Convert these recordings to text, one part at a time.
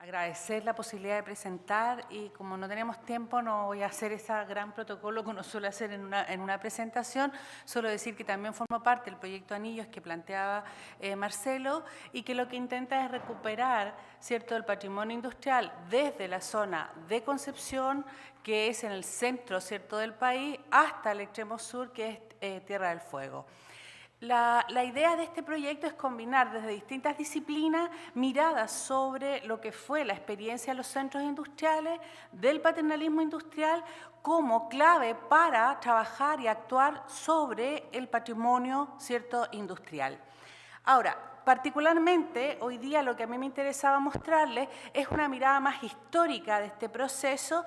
Agradecer la posibilidad de presentar y como no tenemos tiempo no voy a hacer ese gran protocolo que uno suele hacer en una presentación, solo decir que también formo parte del proyecto Anillos que planteaba Marcelo y que lo que intenta es recuperar, ¿cierto?, el patrimonio industrial desde la zona de Concepción, que es en el centro, ¿cierto?, del país, hasta el extremo sur, que es Tierra del Fuego. La idea de este proyecto es combinar desde distintas disciplinas miradas sobre lo que fue la experiencia de los centros industriales, del paternalismo industrial, como clave para trabajar y actuar sobre el patrimonio, ¿cierto?, industrial. Ahora, particularmente, hoy día lo que a mí me interesaba mostrarles es una mirada más histórica de este proceso,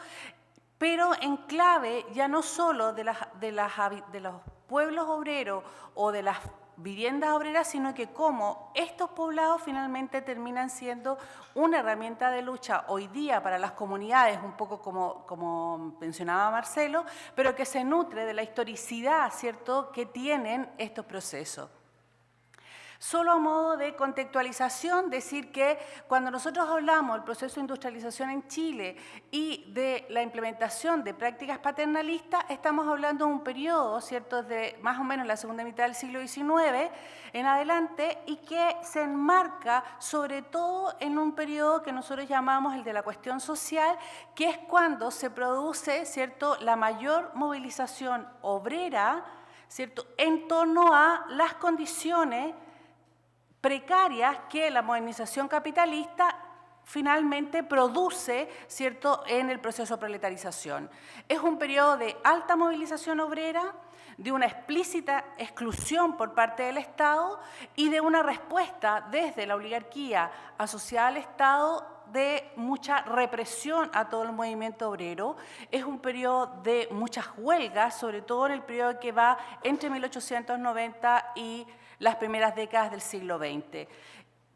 pero en clave ya no solo de los pueblos obreros o de las viviendas obreras, sino que cómo estos poblados finalmente terminan siendo una herramienta de lucha hoy día para las comunidades, un poco como mencionaba Marcelo, pero que se nutre de la historicidad, ¿cierto?, que tienen estos procesos. Solo a modo de contextualización, decir que cuando nosotros hablamos del proceso de industrialización en Chile y de la implementación de prácticas paternalistas, estamos hablando de un periodo, ¿cierto?, de más o menos la segunda mitad del siglo XIX en adelante y que se enmarca sobre todo en un periodo que nosotros llamamos el de la cuestión social, que es cuando se produce, ¿cierto?, la mayor movilización obrera, ¿cierto?, en torno a las condiciones precarias que la modernización capitalista finalmente produce, ¿cierto?, en el proceso de proletarización. Es un periodo de alta movilización obrera, de una explícita exclusión por parte del Estado y de una respuesta desde la oligarquía asociada al Estado de mucha represión a todo el movimiento obrero. Es un periodo de muchas huelgas, sobre todo en el periodo que va entre 1890 y las primeras décadas del siglo XX,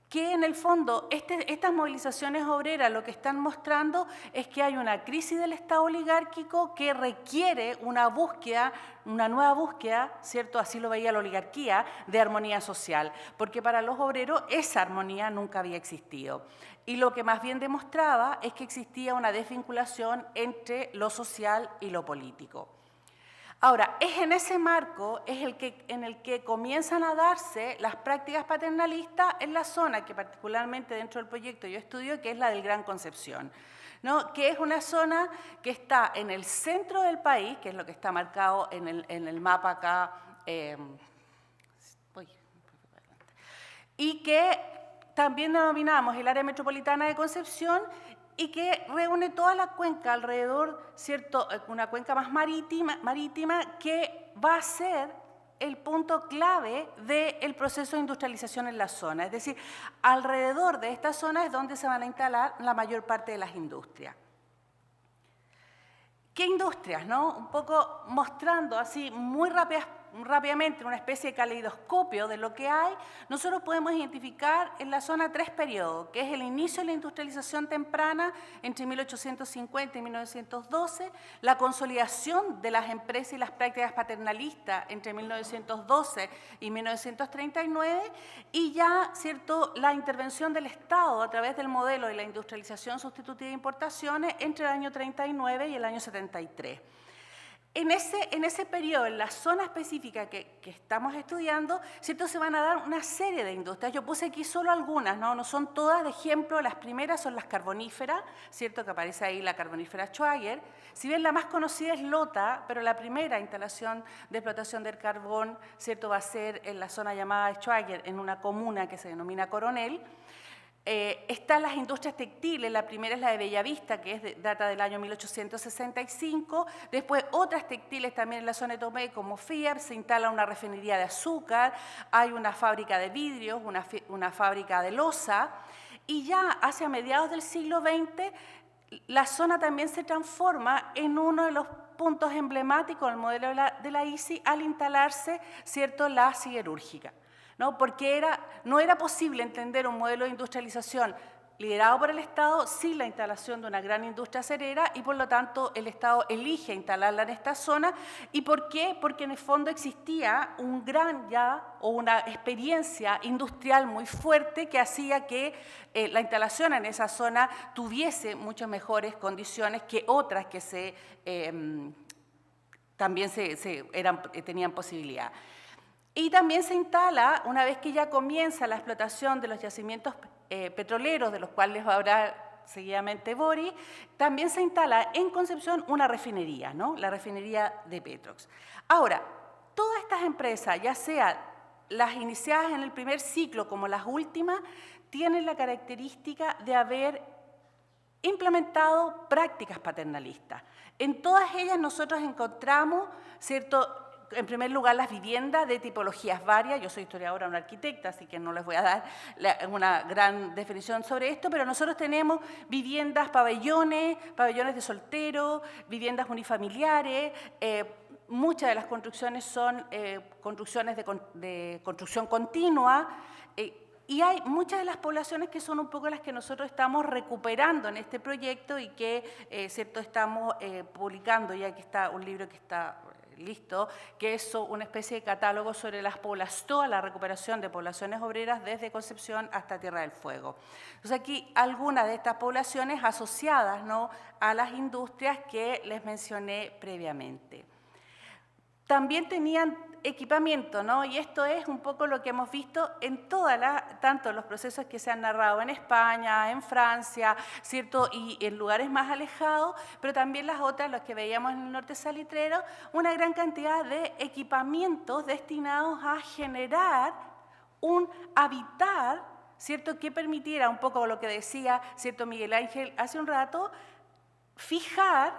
que en el fondo estas movilizaciones obreras lo que están mostrando es que hay una crisis del Estado oligárquico que requiere una búsqueda, una nueva búsqueda, ¿cierto?, así lo veía la oligarquía, de armonía social, porque para los obreros esa armonía nunca había existido. Y lo que más bien demostraba es que existía una desvinculación entre lo social y lo político. Ahora, es en ese marco en el que comienzan a darse las prácticas paternalistas en la zona que particularmente dentro del proyecto yo estudio, que es la del Gran Concepción, ¿no?, que es una zona que está en el centro del país, que es lo que está marcado en el mapa acá, y que también denominamos el área metropolitana de Concepción, y que reúne toda la cuenca alrededor, ¿cierto?, una cuenca más marítima que va a ser el punto clave del proceso de industrialización en la zona. Es decir, alrededor de esta zona es donde se van a instalar la mayor parte de las industrias. ¿Qué industrias, no? Un poco mostrando así muy rápidamente una especie de caleidoscopio de lo que hay, nosotros podemos identificar en la zona 3 periodos, que es el inicio de la industrialización temprana entre 1850 y 1912, la consolidación de las empresas y las prácticas paternalistas entre 1912 y 1939, y ya, ¿cierto?, la intervención del Estado a través del modelo de la industrialización sustitutiva de importaciones entre el año 39 y el año 73. En ese periodo, en la zona específica que estamos estudiando, ¿cierto?, se van a dar una serie de industrias. Yo puse aquí solo algunas, no son todas. De ejemplo, las primeras son las carboníferas, ¿cierto?, que aparece ahí la carbonífera Schwager. Si bien la más conocida es Lota, pero la primera instalación de explotación del carbón, ¿cierto?, va a ser en la zona llamada Schwager, en una comuna que se denomina Coronel. Están las industrias textiles, la primera es la de Bellavista, que data del año 1865, después otras textiles también en la zona de Tomé, como Fiat, se instala una refinería de azúcar, hay una fábrica de vidrios, una fábrica de loza, y ya hacia mediados del siglo XX, la zona también se transforma en uno de los puntos emblemáticos del modelo de la ICI al instalarse, ¿cierto?, la siderúrgica, ¿no? Porque no era posible entender un modelo de industrialización liderado por el Estado, sin la instalación de una gran industria acerera y por lo tanto el Estado elige instalarla en esta zona. ¿Y por qué? Porque en el fondo existía un gran o una experiencia industrial muy fuerte que hacía que la instalación en esa zona tuviese muchas mejores condiciones que otras que también tenían posibilidad. Y también se instala, una vez que ya comienza la explotación de los yacimientos petroleros, de los cuales va a hablar seguidamente Boris, también se instala en Concepción una refinería, ¿no? La refinería de Petrox. Ahora, todas estas empresas, ya sea las iniciadas en el primer ciclo como las últimas, tienen la característica de haber implementado prácticas paternalistas. En todas ellas nosotros encontramos, ¿cierto?, en primer lugar, las viviendas de tipologías varias. Yo soy historiadora, una arquitecta, así que no les voy a dar una gran definición sobre esto, pero nosotros tenemos viviendas, pabellones de solteros, viviendas unifamiliares. Muchas de las construcciones son construcciones de construcción continua. Y hay muchas de las poblaciones que son un poco las que nosotros estamos recuperando en este proyecto y que ¿cierto?, estamos publicando, ya que está un libro que está listo, que es una especie de catálogo sobre toda la recuperación de poblaciones obreras desde Concepción hasta Tierra del Fuego. Entonces aquí algunas de estas poblaciones asociadas, ¿no?, a las industrias que les mencioné previamente. También tenían equipamiento, ¿no? Y esto es un poco lo que hemos visto en tanto los procesos que se han narrado en España, en Francia, ¿cierto?, y en lugares más alejados, pero también las otras, los que veíamos en el norte salitrero, una gran cantidad de equipamientos destinados a generar un hábitat, ¿cierto?, que permitiera, un poco lo que decía, ¿cierto?, Miguel Ángel hace un rato, fijar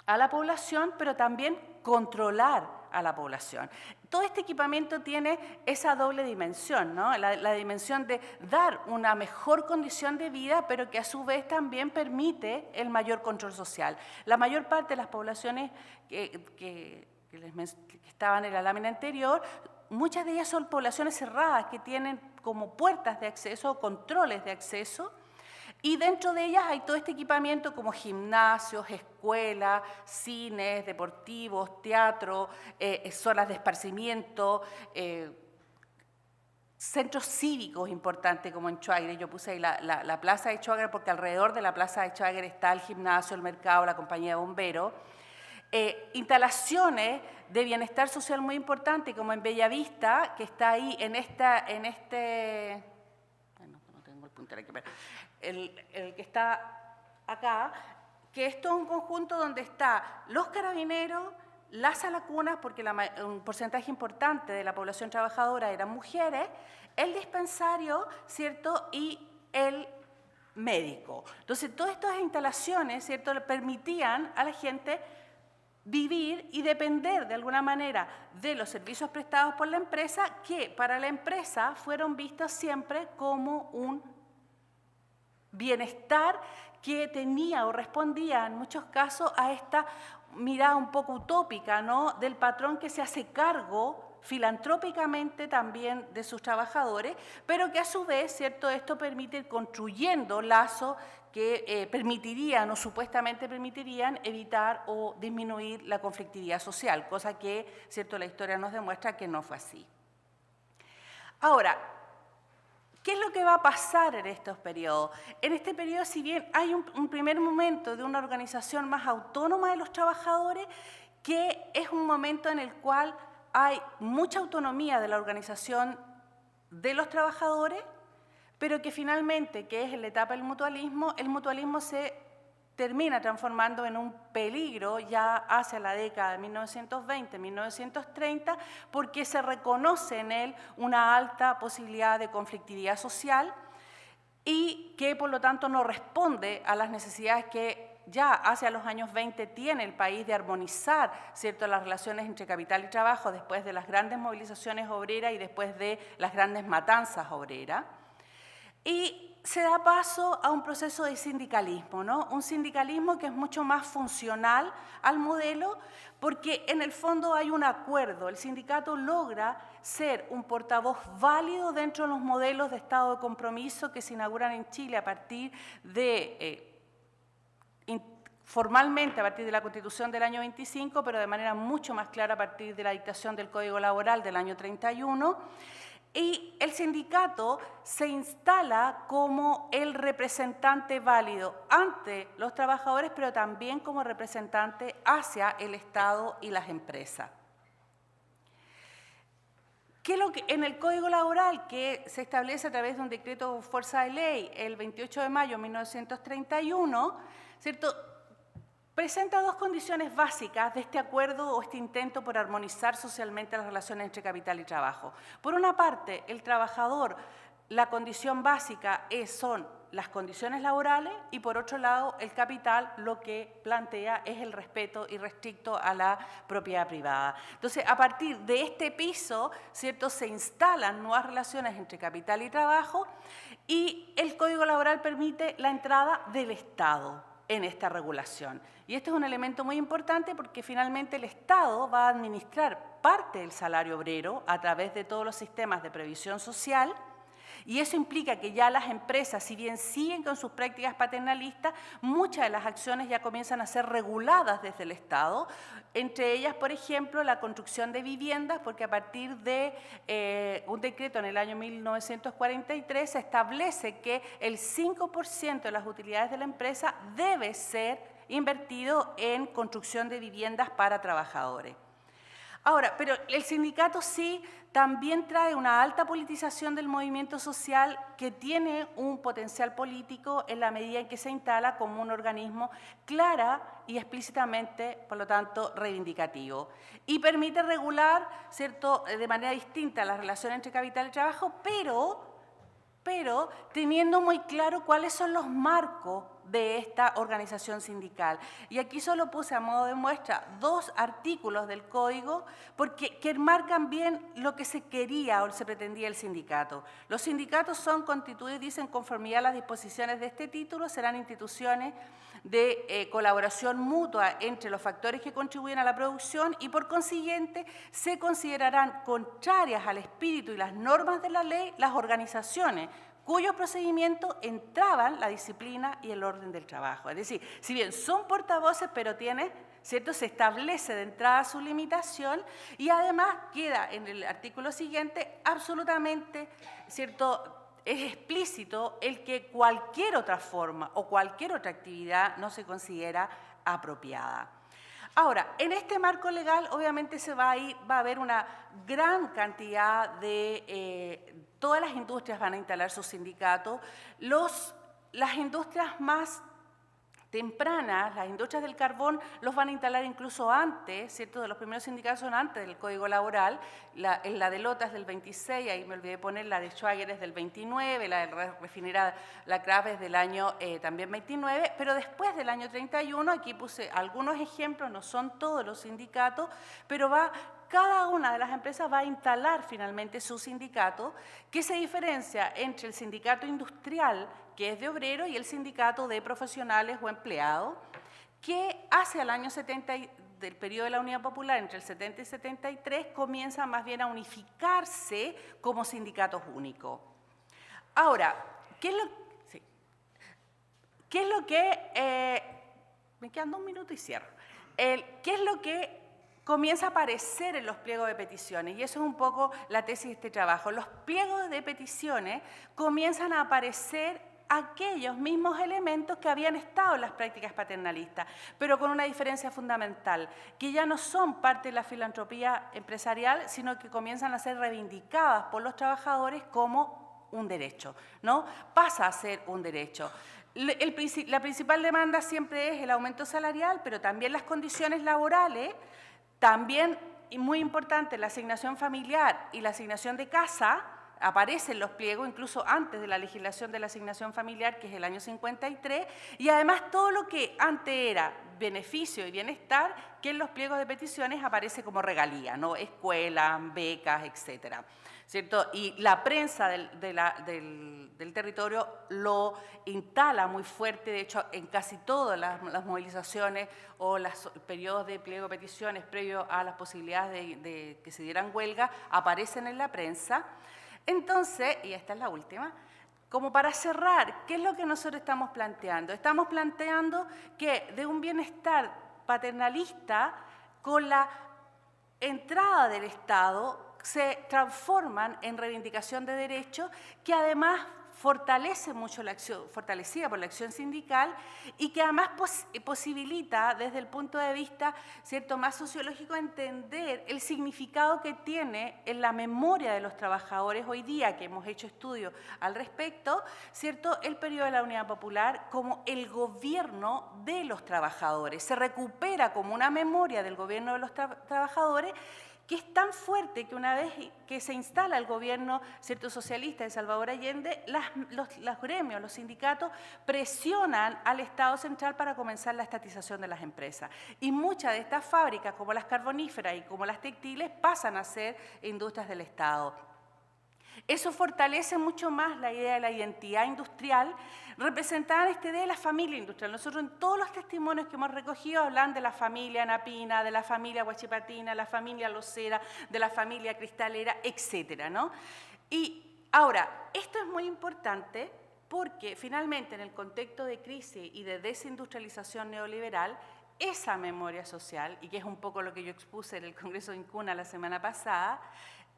a la población, pero también controlar a la población. Todo este equipamiento tiene esa doble dimensión, ¿no? La dimensión de dar una mejor condición de vida, pero que a su vez también permite el mayor control social. La mayor parte de las poblaciones que estaban en la lámina anterior, muchas de ellas son poblaciones cerradas que tienen como puertas de acceso o controles de acceso. Y dentro de ellas hay todo este equipamiento como gimnasios, escuelas, cines, deportivos, teatro, zonas de esparcimiento, centros cívicos importantes como en Schwager. Yo puse ahí la plaza de Schwager porque alrededor de la plaza de Schwager está el gimnasio, el mercado, la compañía de bomberos. Instalaciones de bienestar social muy importantes como en Bellavista, que está ahí en este... No tengo el puntero aquí, pero... El que está acá, que esto es un conjunto donde está los carabineros, las alacunas, porque un porcentaje importante de la población trabajadora eran mujeres, el dispensario, ¿cierto?, y el médico. Entonces, todas estas instalaciones, ¿cierto?, le permitían a la gente vivir y depender de alguna manera de los servicios prestados por la empresa, que para la empresa fueron vistos siempre como un bienestar que tenía o respondía en muchos casos a esta mirada un poco utópica, ¿no?, del patrón que se hace cargo filantrópicamente también de sus trabajadores, pero que a su vez, ¿cierto?, esto permite ir construyendo lazos que permitirían o supuestamente permitirían evitar o disminuir la conflictividad social, cosa que, ¿cierto?, la historia nos demuestra que no fue así. Ahora, ¿qué es lo que va a pasar en estos periodos? En este periodo, si bien hay un primer momento de una organización más autónoma de los trabajadores, que es un momento en el cual hay mucha autonomía de la organización de los trabajadores, pero que finalmente, que es en la etapa del mutualismo, el mutualismo se termina transformando en un peligro ya hacia la década de 1920, 1930, porque se reconoce en él una alta posibilidad de conflictividad social y que por lo tanto no responde a las necesidades que ya hacia los años 20 tiene el país de armonizar, ¿cierto?, las relaciones entre capital y trabajo después de las grandes movilizaciones obreras y después de las grandes matanzas obreras. y se da paso a un proceso de sindicalismo, ¿no? Un sindicalismo que es mucho más funcional al modelo, porque en el fondo hay un acuerdo. El sindicato logra ser un portavoz válido dentro de los modelos de estado de compromiso que se inauguran en Chile a partir de, formalmente a partir de la Constitución del año 25, pero de manera mucho más clara a partir de la dictación del Código Laboral del año 31. Y el sindicato se instala como el representante válido ante los trabajadores, pero también como representante hacia el Estado y las empresas. ¿Qué es lo que en el Código Laboral, que se establece a través de un decreto fuerza de ley el 28 de mayo de 1931, ¿cierto?, presenta dos condiciones básicas de este acuerdo o este intento por armonizar socialmente las relaciones entre capital y trabajo. Por una parte, el trabajador, la condición básica son las condiciones laborales y por otro lado, el capital lo que plantea es el respeto irrestricto a la propiedad privada. Entonces, a partir de este piso, ¿cierto?, se instalan nuevas relaciones entre capital y trabajo y el Código Laboral permite la entrada del Estado en esta regulación. Y este es un elemento muy importante porque finalmente el Estado va a administrar parte del salario obrero a través de todos los sistemas de previsión social y eso implica que ya las empresas, si bien siguen con sus prácticas paternalistas, muchas de las acciones ya comienzan a ser reguladas desde el Estado, entre ellas, por ejemplo, la construcción de viviendas, porque a partir de un decreto en el año 1943 se establece que el 5% de las utilidades de la empresa debe ser invertido en construcción de viviendas para trabajadores. Ahora, pero el sindicato sí también trae una alta politización del movimiento social que tiene un potencial político en la medida en que se instala como un organismo clara y explícitamente, por lo tanto, reivindicativo. Y permite regular, ¿cierto?, de manera distinta las relaciones entre capital y trabajo, pero teniendo muy claro cuáles son los marcos de esta organización sindical. Y aquí solo puse a modo de muestra dos artículos del Código que enmarcan bien lo que se quería o se pretendía el sindicato. Los sindicatos son constituidos, dicen, conformidad a las disposiciones de este título, serán instituciones de colaboración mutua entre los factores que contribuyen a la producción y por consiguiente se considerarán contrarias al espíritu y las normas de la ley las organizaciones cuyos procedimientos entraban la disciplina y el orden del trabajo. Es decir, si bien son portavoces, pero ¿cierto?, se establece de entrada su limitación y además queda en el artículo siguiente absolutamente, ¿cierto?, es explícito el que cualquier otra forma o cualquier otra actividad no se considera apropiada. Ahora, en este marco legal obviamente va a haber una gran cantidad de... todas las industrias van a instalar sus sindicatos. Las industrias más tempranas, las industrias del carbón, los van a instalar incluso antes, ¿cierto? De los primeros sindicatos son antes del Código Laboral. La de Lota es del 26, ahí me olvidé poner, la de Schwager es del 29, la de refinera La Kraft es del año también 29, pero después del año 31, aquí puse algunos ejemplos, no son todos los sindicatos, pero cada una de las empresas va a instalar finalmente su sindicato, que se diferencia entre el sindicato industrial, que es de obreros, y el sindicato de profesionales o empleados, que hacia el año 70, del periodo de la Unidad Popular, entre el 70 y 73, comienza más bien a unificarse como sindicatos únicos. Ahora, ¿qué es lo que me quedan 2 minutos y cierro. ¿Qué es lo que comienza a aparecer en los pliegos de peticiones? Y eso es un poco la tesis de este trabajo. Los pliegos de peticiones comienzan a aparecer aquellos mismos elementos que habían estado en las prácticas paternalistas, pero con una diferencia fundamental, que ya no son parte de la filantropía empresarial, sino que comienzan a ser reivindicadas por los trabajadores como un derecho, ¿no? Pasa a ser un derecho. La principal demanda siempre es el aumento salarial, pero también las condiciones laborales, también, y muy importante, la asignación familiar y la asignación de casa, aparecen los pliegos incluso antes de la legislación de la asignación familiar, que es el año 53, y además todo lo que antes era beneficio y bienestar, que en los pliegos de peticiones aparece como regalía, ¿no? Escuelas, becas, etcétera, ¿cierto? Y la prensa del territorio lo instala muy fuerte, de hecho, en casi todas las movilizaciones o los periodos de pliego de peticiones previo a las posibilidades de que se dieran huelga, aparecen en la prensa. Entonces, y esta es la última, como para cerrar, ¿qué es lo que nosotros estamos planteando? Estamos planteando que de un bienestar paternalista, con la entrada del Estado, se transforman en reivindicación de derechos que además fortalece mucho la acción, fortalecida por la acción sindical, y que además posibilita desde el punto de vista, ¿cierto?, más sociológico, entender el significado que tiene en la memoria de los trabajadores hoy día, que hemos hecho estudios al respecto, ¿cierto?, el periodo de la Unidad Popular como el gobierno de los trabajadores. Se recupera como una memoria del gobierno de los trabajadores, que es tan fuerte que una vez que se instala el gobierno, ¿cierto?, socialista de Salvador Allende, los gremios, los sindicatos presionan al Estado central para comenzar la estatización de las empresas. Y muchas de estas fábricas, como las carboníferas y como las textiles, pasan a ser industrias del Estado. Eso fortalece mucho más la idea de la identidad industrial, representada en esta idea de la familia industrial. Nosotros en todos los testimonios que hemos recogido hablan de la familia Napina, de la familia Huachipatina, de la familia Locera, de la familia Cristalera, etcétera, ¿no? Y ahora, esto es muy importante porque finalmente en el contexto de crisis y de desindustrialización neoliberal, esa memoria social, y que es un poco lo que yo expuse en el Congreso de Incuna la semana pasada,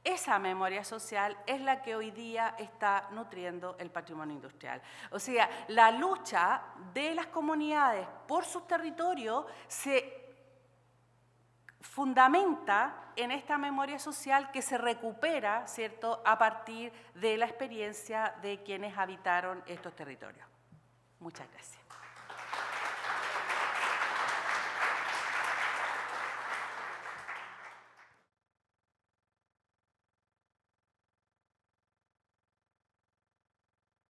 esa memoria social es la que hoy día está nutriendo el patrimonio industrial. O sea, la lucha de las comunidades por sus territorios se fundamenta en esta memoria social que se recupera, ¿cierto?, a partir de la experiencia de quienes habitaron estos territorios. Muchas gracias.